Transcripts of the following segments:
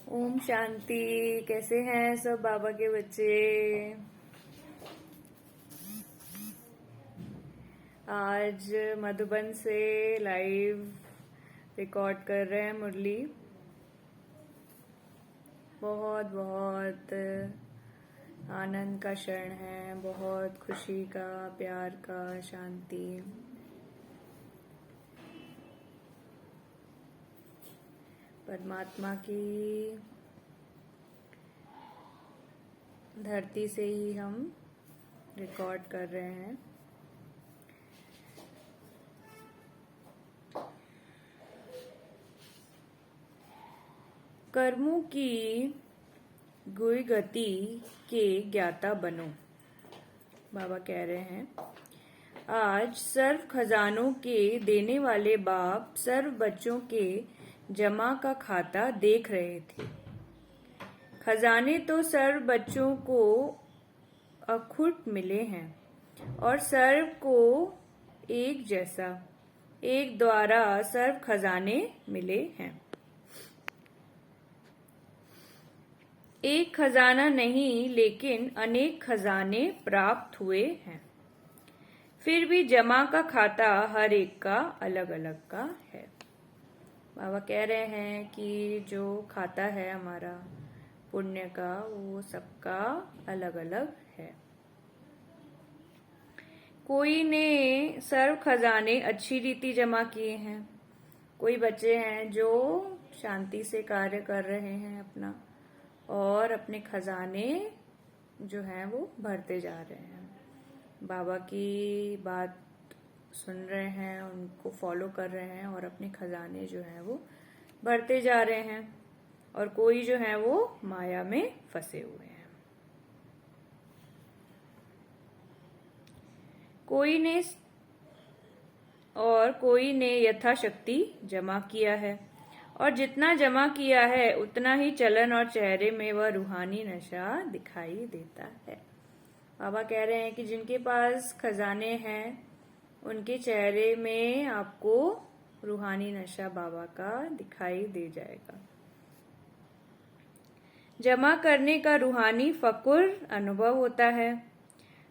ओम शांति। कैसे हैं सब बाबा के बच्चे? आज मधुबन से लाइव रिकॉर्ड कर रहे हैं मुरली। बहुत बहुत आनंद का क्षण है, बहुत खुशी का, प्यार का, शांति। परमात्मा की धरती से ही हम रिकॉर्ड कर रहे हैं। कर्मों की गुई गति के ज्ञाता बनो, बाबा कह रहे हैं। आज सर्व खजानों के देने वाले बाप सर्व बच्चों के जमा का खाता देख रहे थे। खजाने तो सर्व बच्चों को अखुट मिले हैं और सर्व को एक जैसा, एक द्वारा सर्व खजाने मिले हैं। एक खजाना नहीं, लेकिन अनेक खजाने प्राप्त हुए हैं। फिर भी जमा का खाता हर एक का अलग अलग का है। बाबा कह रहे हैं कि जो खाता है हमारा पुण्य का, वो सबका अलग अलग है। कोई ने सर्व खजाने अच्छी रीति जमा किए हैं। कोई बच्चे हैं जो शांति से कार्य कर रहे हैं अपना, और अपने खजाने जो हैं वो भरते जा रहे हैं। बाबा की बात सुन रहे हैं, उनको फॉलो कर रहे हैं और अपने खजाने जो हैं वो भरते जा रहे हैं। और कोई जो है वो माया में फंसे हुए हैं। कोई ने यथाशक्ति जमा किया है, और जितना जमा किया है उतना ही चलन और चेहरे में वह रूहानी नशा दिखाई देता है। बाबा कह रहे हैं कि जिनके पास खजाने हैं उनके चेहरे में आपको रूहानी नशा बाबा का दिखाई दे जाएगा। जमा करने का रूहानी फकुर अनुभव होता है।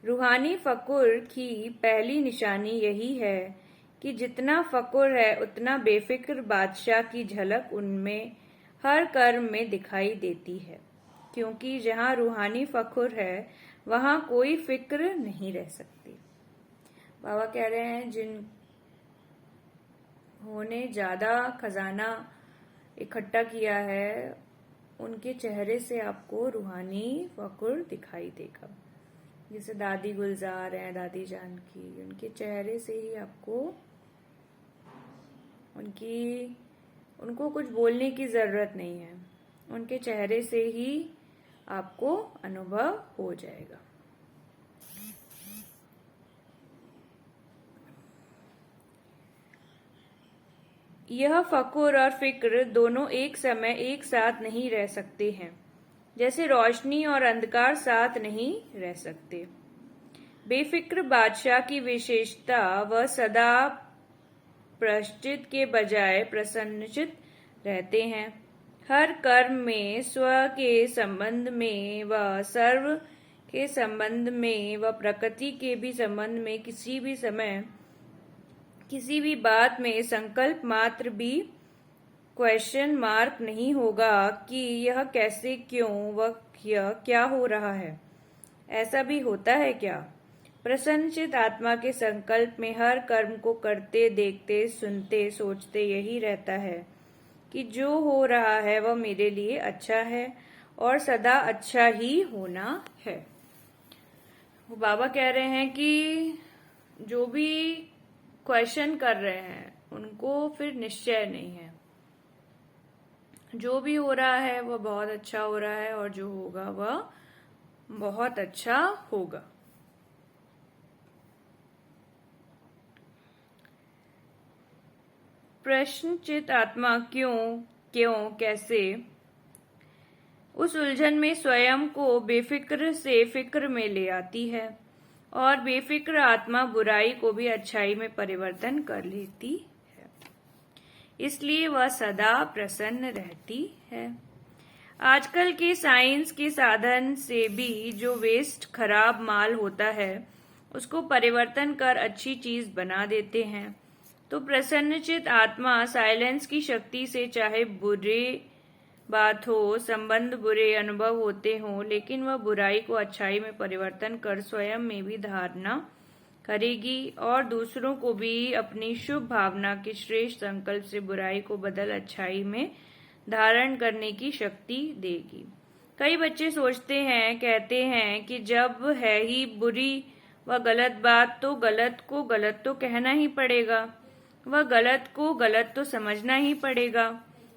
रूहानी फकुर की पहली निशानी यही है कि जितना फकुर है उतना बेफिक्र बादशाह की झलक उनमें हर कर्म में दिखाई देती है। क्योंकि जहाँ रूहानी फकुर है वहाँ कोई फिक्र नहीं रह सकती। बाबा कह रहे हैं जिन्होंने ज्यादा खजाना इकट्ठा किया है उनके चेहरे से आपको रूहानी फकुर दिखाई देगा। जैसे दादी गुलजार हैं, दादी जानकी, उनके चेहरे से ही आपको उनको कुछ बोलने की जरूरत नहीं है, उनके चेहरे से ही आपको अनुभव हो जाएगा। यह फकुर और फिक्र दोनों एक समय एक साथ नहीं रह सकते हैं, जैसे रोशनी और अंधकार साथ नहीं रह सकते। बेफिक्र बादशाह की विशेषता वह सदा प्रश्चित के बजाय प्रसन्नचित रहते हैं। हर कर्म में स्व के संबंध में व सर्व के संबंध में व प्रकृति के भी संबंध में किसी भी समय किसी भी बात में संकल्प मात्र भी क्वेश्चन मार्क नहीं होगा कि यह कैसे, क्यों व यह क्या हो रहा है। ऐसा भी होता है क्या? प्रसन्नचित आत्मा के संकल्प में हर कर्म को करते, देखते, सुनते, सोचते यही रहता है कि जो हो रहा है वह मेरे लिए अच्छा है और सदा अच्छा ही होना है। वो बाबा कह रहे हैं कि जो भी क्वेश्चन कर रहे हैं उनको फिर निश्चय नहीं है। जो भी हो रहा है वह बहुत अच्छा हो रहा है और जो होगा वह बहुत अच्छा होगा। प्रश्नचित आत्मा क्यों, कैसे, उस उलझन में स्वयं को बेफिक्र से फिक्र में ले आती है, और बेफिक्र आत्मा बुराई को भी अच्छाई में परिवर्तन कर लेती है। इसलिए वह सदा प्रसन्न रहती है। आजकल के साइंस के साधन से भी जो वेस्ट खराब माल होता है उसको परिवर्तन कर अच्छी चीज बना देते हैं। तो प्रसन्नचित आत्मा साइलेंस की शक्ति से चाहे बुरे बात हो, संबंध बुरे अनुभव होते हो, लेकिन वह बुराई को अच्छाई में परिवर्तन कर स्वयं में भी धारणा करेगी और दूसरों को भी अपनी शुभ भावना के श्रेष्ठ संकल्प से बुराई को बदल अच्छाई में धारण करने की शक्ति देगी। कई बच्चे सोचते हैं, कहते हैं कि जब है ही बुरी व गलत बात तो गलत को गलत तो कहना ही पड़ेगा, वह गलत को गलत तो समझना ही पड़ेगा।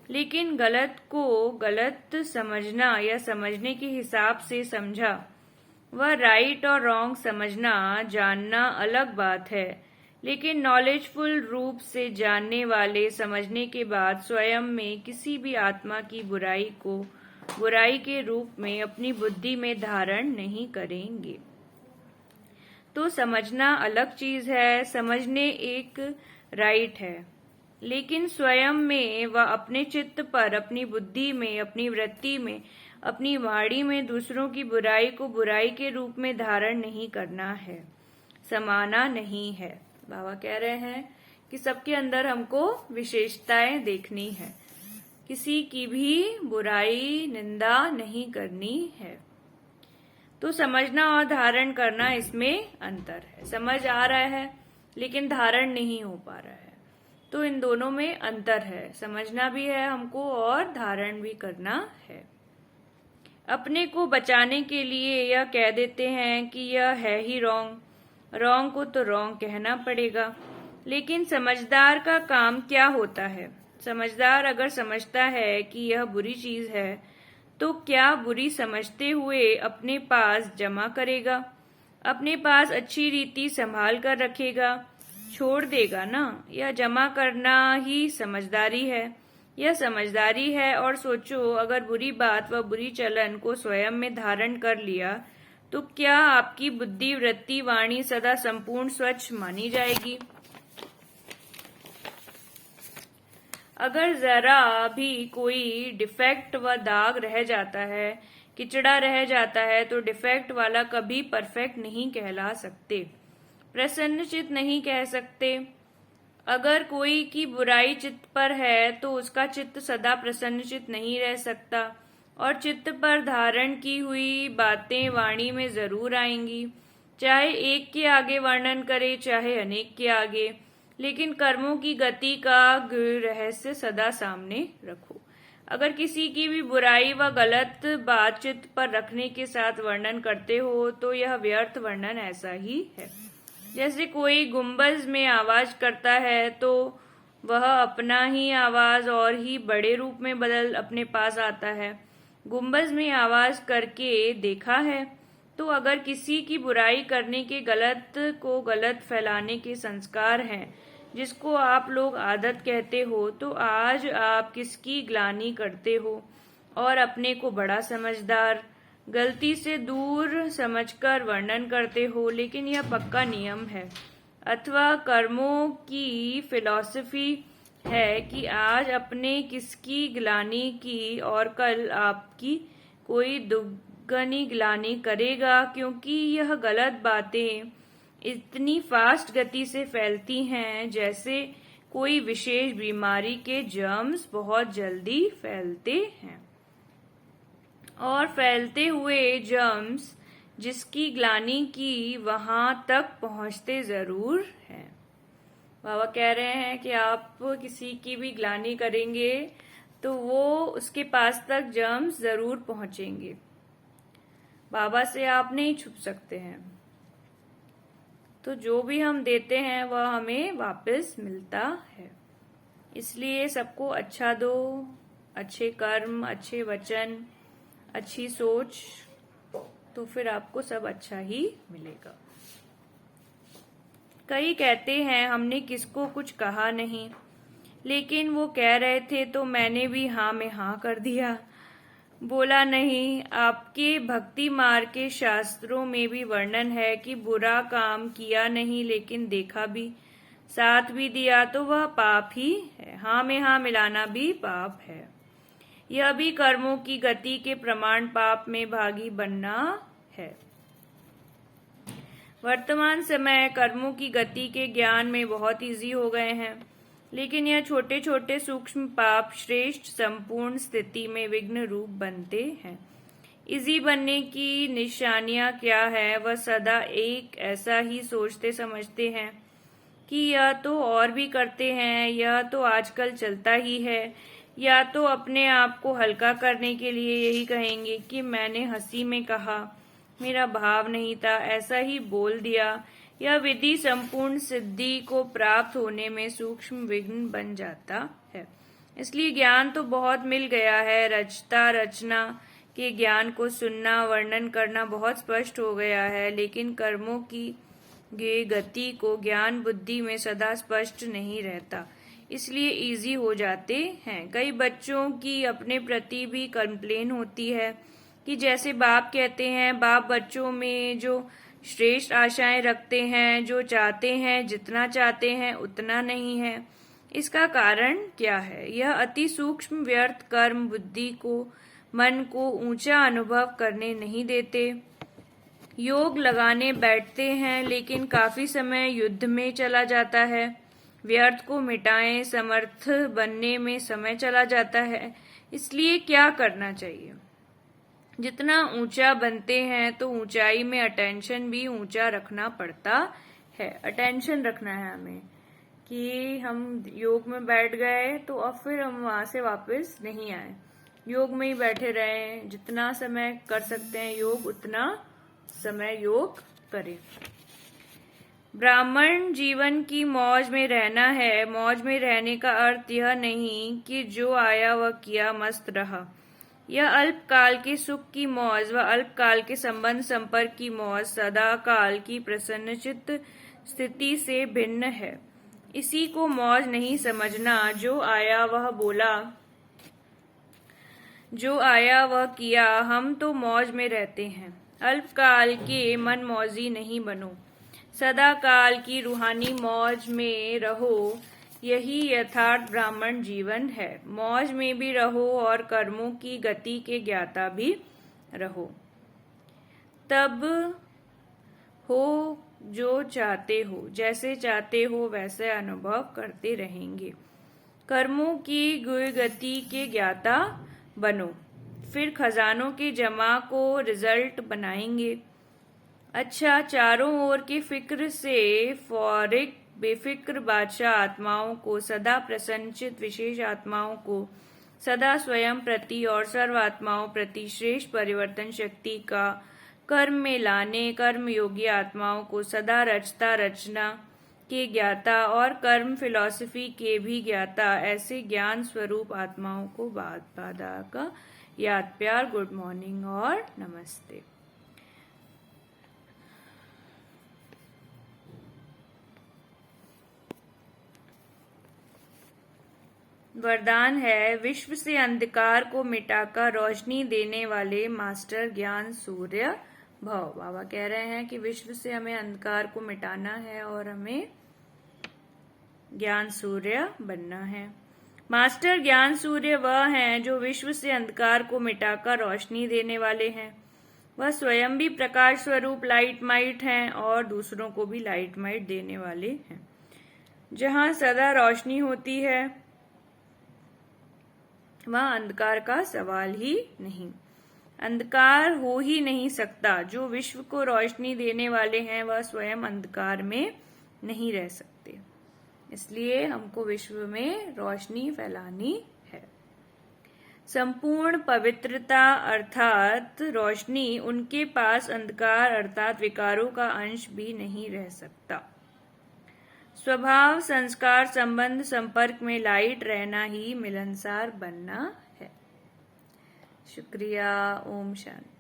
लेकिन गलत को गलत समझना या समझने के हिसाब से समझा, वह राइट और रॉन्ग समझना जानना अलग बात है। लेकिन नॉलेजफुल रूप से जानने वाले समझने के बाद स्वयं में किसी भी आत्मा की बुराई को बुराई के रूप में अपनी बुद्धि में धारण नहीं करेंगे। तो समझना अलग चीज है, समझने एक राइट है, लेकिन स्वयं में व अपने चित्त पर, अपनी बुद्धि में, अपनी वृत्ति में, अपनी वाणी में दूसरों की बुराई को बुराई के रूप में धारण नहीं करना है, समाना नहीं है। बाबा कह रहे हैं कि सबके अंदर हमको विशेषताएं देखनी है, किसी की भी बुराई निंदा नहीं करनी है। तो समझना और धारण करना, इसमें अंतर है। समझ आ रहा है लेकिन धारण नहीं हो पा रहा है, तो इन दोनों में अंतर है। समझना भी है हमको और धारण भी करना है। अपने को बचाने के लिए यह कह देते हैं कि यह है ही रॉन्ग, रॉन्ग को तो रॉन्ग कहना पड़ेगा। लेकिन समझदार का काम क्या होता है? समझदार अगर समझता है कि यह बुरी चीज है तो क्या बुरी समझते हुए अपने पास जमा करेगा, अपने पास अच्छी रीति संभाल कर रखेगा, छोड़ देगा ना? यह जमा करना ही समझदारी है, यह समझदारी है। और सोचो, अगर बुरी बात व बुरी चलन को स्वयं में धारण कर लिया तो क्या आपकी बुद्धि, वृत्ति, वाणी सदा संपूर्ण स्वच्छ मानी जाएगी? अगर जरा भी कोई डिफेक्ट व दाग रह जाता है, किचड़ा रह जाता है, तो डिफेक्ट वाला कभी परफेक्ट नहीं कहला सकते, प्रसन्नचित नहीं कह सकते। अगर कोई की बुराई चित्त पर है तो उसका चित्त सदा प्रसन्नचित नहीं रह सकता, और चित्त पर धारण की हुई बातें वाणी में जरूर आएंगी, चाहे एक के आगे वर्णन करे चाहे अनेक के आगे। लेकिन कर्मों की गति का रहस्य सदा सामने रखो। अगर किसी की भी बुराई व गलत बात चित्त पर रखने के साथ वर्णन करते हो तो यह व्यर्थ वर्णन ऐसा ही है। जैसे कोई गुंबज में आवाज करता है तो वह अपना ही आवाज और ही बड़े रूप में बदल अपने पास आता है। गुंबज में आवाज करके देखा है। तो अगर किसी की बुराई करने के, गलत को गलत फैलाने के संस्कार हैं, जिसको आप लोग आदत कहते हो, तो आज आप किसकी ग्लानि करते हो और अपने को बड़ा समझदार, गलती से दूर समझकर वर्णन करते हो। लेकिन यह पक्का नियम है अथवा कर्मों की फिलॉसफी है कि आज अपने किसकी ग्लानि की और कल आपकी कोई दुगनी ग्लानि करेगा, क्योंकि यह गलत बातें इतनी फास्ट गति से फैलती हैं जैसे कोई विशेष बीमारी के जर्म्स बहुत जल्दी फैलते हैं। और फैलते हुए जर्म्स जिसकी ग्लानि की वहां तक पहुंचते जरूर हैं। बाबा कह रहे हैं कि आप किसी की भी ग्लानि करेंगे तो वो उसके पास तक जर्म्स जरूर पहुंचेंगे। बाबा से आप नहीं छुप सकते हैं। तो जो भी हम देते हैं वह हमें वापस मिलता है। इसलिए सबको अच्छा दो, अच्छे कर्म, अच्छे वचन, अच्छी सोच, तो फिर आपको सब अच्छा ही मिलेगा। कई कहते हैं हमने किसको कुछ कहा नहीं, लेकिन वो कह रहे थे तो मैंने भी हाँ में हाँ कर दिया, बोला नहीं। आपके भक्ति मार्ग के शास्त्रों में भी वर्णन है कि बुरा काम किया नहीं लेकिन देखा भी, साथ भी दिया, तो वह पाप ही है। हाँ में हाँ मिलाना भी पाप है। यह भी कर्मों की गति के प्रमाण पाप में भागी बनना है। वर्तमान समय कर्मों की गति के ज्ञान में बहुत इजी हो गए हैं, लेकिन यह छोटे छोटे सूक्ष्म पाप श्रेष्ठ संपूर्ण स्थिति में विघ्न रूप बनते हैं। इजी बनने की निशानियां क्या है? वह सदा एक ऐसा ही सोचते समझते हैं कि यह तो और भी करते हैं, यह तो आजकल चलता ही है, या तो अपने आप को हल्का करने के लिए यही कहेंगे कि मैंने हंसी में कहा, मेरा भाव नहीं था, ऐसा ही बोल दिया। यह विधि संपूर्ण सिद्धि को प्राप्त होने में सूक्ष्म विघ्न बन जाता है। इसलिए ज्ञान तो बहुत मिल गया है, रचता रचना के ज्ञान को सुनना वर्णन करना बहुत स्पष्ट हो गया है, लेकिन कर्मों की गति को ज्ञान बुद्धि में सदा स्पष्ट नहीं रहता, इसलिए इजी हो जाते हैं। कई बच्चों की अपने प्रति भी कंप्लेन होती है कि जैसे बाप कहते हैं, बाप बच्चों में जो श्रेष्ठ आशाएं रखते हैं, जो चाहते हैं, जितना चाहते हैं उतना नहीं है। इसका कारण क्या है? यह अति सूक्ष्म व्यर्थ कर्म बुद्धि को, मन को ऊंचा अनुभव करने नहीं देते। योग लगाने बैठते हैं, लेकिन काफी समय युद्ध में चला जाता है। व्यर्थ को मिटाएं, समर्थ बनने में समय चला जाता है। इसलिए क्या करना चाहिए? जितना ऊंचा बनते हैं तो ऊंचाई में अटेंशन भी ऊंचा रखना पड़ता है। अटेंशन रखना है हमें कि हम योग में बैठ गए तो अब फिर हम वहां से वापस नहीं आए, योग में ही बैठे रहे। जितना समय कर सकते हैं योग, उतना समय योग करें। ब्राह्मण जीवन की मौज में रहना है। मौज में रहने का अर्थ यह नहीं कि जो आया वह किया मस्त रहा। यह अल्पकाल के सुख की मौज व अल्पकाल के संबंध संपर्क की मौज सदा काल की प्रसन्नचित्त स्थिति से भिन्न है। इसी को मौज नहीं समझना। जो आया वह बोला, जो आया वह किया। हम तो मौज में रहते हैं। अल्पकाल के मन मौजी नहीं बनो, सदा काल की रूहानी मौज में रहो। यही यथार्थ ब्राह्मण जीवन है। मौज में भी रहो और कर्मों की गति के ज्ञाता भी रहो। तब हो जो चाहते हो, जैसे चाहते हो वैसे अनुभव करते रहेंगे। कर्मों की गति के ज्ञाता बनो, फिर खजानों के जमा को रिजल्ट बनाएंगे। अच्छा, चारों ओर की फिक्र से फौरिक बेफिक्र बादशाह आत्माओं को, सदा प्रसन्नचित विशेष आत्माओं को, सदा स्वयं प्रति और सर्व आत्माओं प्रति श्रेष्ठ परिवर्तन शक्ति का कर्म में लाने, कर्म योगी आत्माओं को सदा रचता रचना के ज्ञाता और कर्म फिलॉसफी के भी ज्ञाता, ऐसे ज्ञान स्वरूप आत्माओं को बादा का याद प्यार, गुड मॉर्निंग और नमस्ते। वरदान है, विश्व से अंधकार को मिटाकर रोशनी देने वाले मास्टर ज्ञान सूर्य भव। बाबा कह रहे हैं कि विश्व से हमें अंधकार को मिटाना है और हमें ज्ञान सूर्य बनना है। मास्टर ज्ञान सूर्य वह हैं जो विश्व से अंधकार को मिटाकर रोशनी देने वाले हैं। वह स्वयं भी प्रकाश स्वरूप लाइट माइट हैं और दूसरों को भी लाइट माइट देने वाले हैं। जहाँ सदा रोशनी होती है वहाँ अंधकार का सवाल ही नहीं। अंधकार हो ही नहीं सकता। जो विश्व को रोशनी देने वाले हैं वह स्वयं अंधकार में नहीं रह सकते। इसलिए हमको विश्व में रोशनी फैलानी है। संपूर्ण पवित्रता अर्थात रोशनी, उनके पास अंधकार अर्थात विकारों का अंश भी नहीं रह सकता। स्वभाव, संस्कार, संबंध, संपर्क में लाइट रहना ही मिलनसार बनना है। शुक्रिया। ओम शांति।